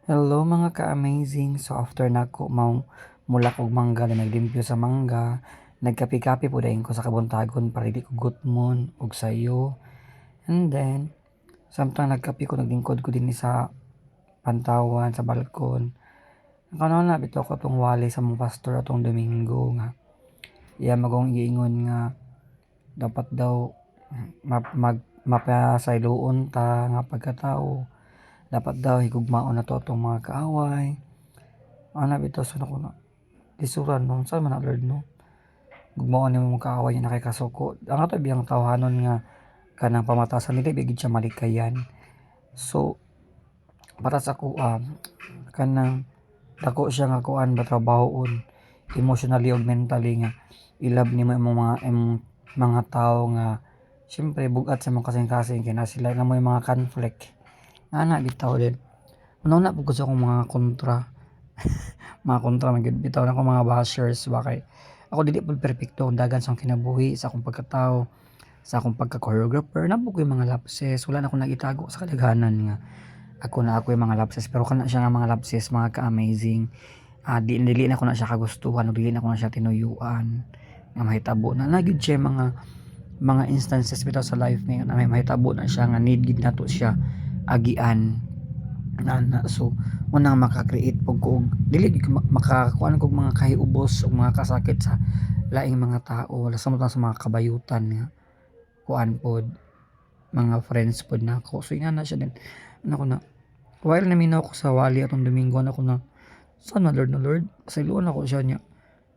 Hello mga ka-amazing. So after nako mulak og mangga na naglimpyo sa mangga, nagkape-kape po dayon ko sa kabuntagon para di ko gutmon og sayo. And then samtang nagkape ko naglingkod ko dinhi sa pantawan sa balkon. Kanon na bitaw ko tong wali sa mong pastor atong Domingo nga iya magong giingon nga dapat daw mapasayloon ta nga pagkatao. Dapat daw higugmaon na to atong mga kaaway. Ana bitaw so ko na lisuran no saan man na Lord no. Gugmaon nimo mga kaaway na kay kasuko. Ang ato biyang tawhanon nga kanang pamatasan nila bigid siya malikayan. So para sa kuha kanang dako siya nga kuan ba trabahoon emotionally ug mentally nga ilab nimo imong mga tawo nga siyempre bugat sa mga kasing-kasing kay na sila na may mga conflict. Ana bitaw din. Una po ko sa akong mga kontra. Mga kontra man gyud bitaw na ko mga bashers ba kay ako dili pud perpekto dagan sa akong kinabuhi sa akong pagkatao sa akong pagka-choreographer na po ko yung mga lapses wala na akong nagitago sa kadaghanan nga ako yung mga lapses pero kana siya nga mga lapses mga ka-amazing dili na ko na siya kagustuhan o dili na ko na siya tinuyuan nga mahitabo na gyud siya mga instances bitaw sa life may na may mahitabo na siya nga need gid nato siya agian na so unang maka-create pug ko dili gyud makakuan kog mga kahiubos ug mga kasakit sa laing mga tao wala samot lang sa mga kabayutan nga kuan pod mga friends pod nako so ingana siya din nako na while naminaw ko sa wali atong Domingo nako na saan man Lord na Lord sayloon ako siya niya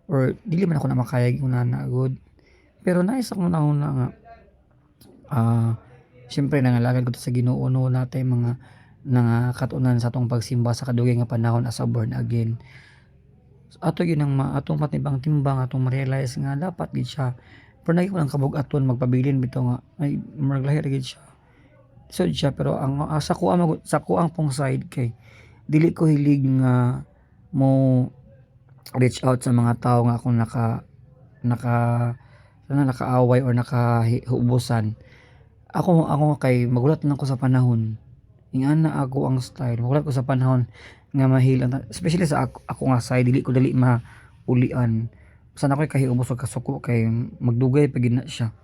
or dili man ako na makayag una good pero naisa ko na nga siyempre nangalagad ko to sa Ginoo no natay mga katunan sa atong pagsimba sa kadugay nga panahon as a born again. Ato yun ang atong matibang-timbang atong ma-realize nga dapat gid siya. Pero lagi ko lang kabug-aton magpabilin bitaw nga ay murag lahi ra gid siya. So siya pero ang sa ko ang pong side kay dili ko hilig nga mo reach out sa mga tao nga akong naka nakaaway or nakahubusan. Ako kay magulat lang ko sa panahon. Ingana ako ang style. Magulat ko sa panahon nga mahilan especially sa ako nga side dili ko dali maulian. Basta na ko'y kahiubos o kasuko kay magdugay pa gid na siya.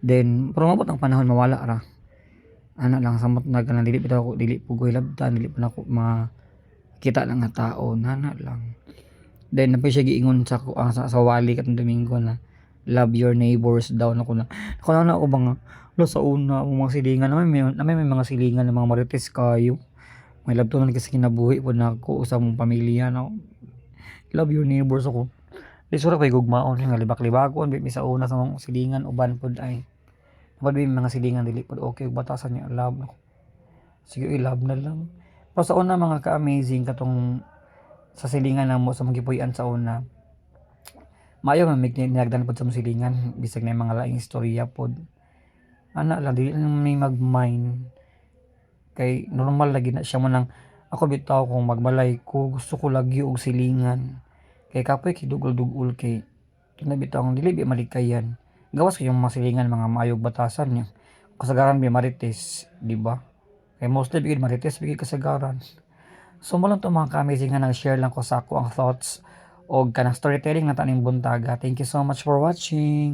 Then pero mabot ang panahon mawala ra. Ana lang samot na kanang dili pa ako dili pugoy labtan dili pa nako makita lang nga tao nana lang. Then napay siya giingon sa sa wali katong Domingo na love your neighbors daw ako na ako bang lo sa una ang mga silingan may mga silingan ng mga marites kayo. May labtonan kasi kinabuhi pod nako sa mong pamilya no. Love your neighbors ako. Di sura pay gugmaon nga libak-libakon bi sa una sa mong silingan uban pod ay. Napad mga silingan dili pod okay ug batasan niya love nako. Sige i-love na lang. Pero sa una mga ka-amazing katong sa silingan namo sa mga gipuy-an sa una. Maayo man minagdan pod sa mong silingan bisag na mga laing istorya pod. Ana lang dili lang may mag-mind kay normal lagi na siya man ako bitaw kung magbalay ko gusto ko lagi og silingan kay kapoy kay dugol-dugol kay kinabitaw ang dili malikayan gawas kayong mga silingan mga maayog batasan niya kasagaran bi marites di ba kay mostly bigid marites bigid kasagaran so mo lang to mga ka-amazing nga nag-share lang ko sa ako ang thoughts og kanang storytelling na taning buntaga. Thank you so much for watching.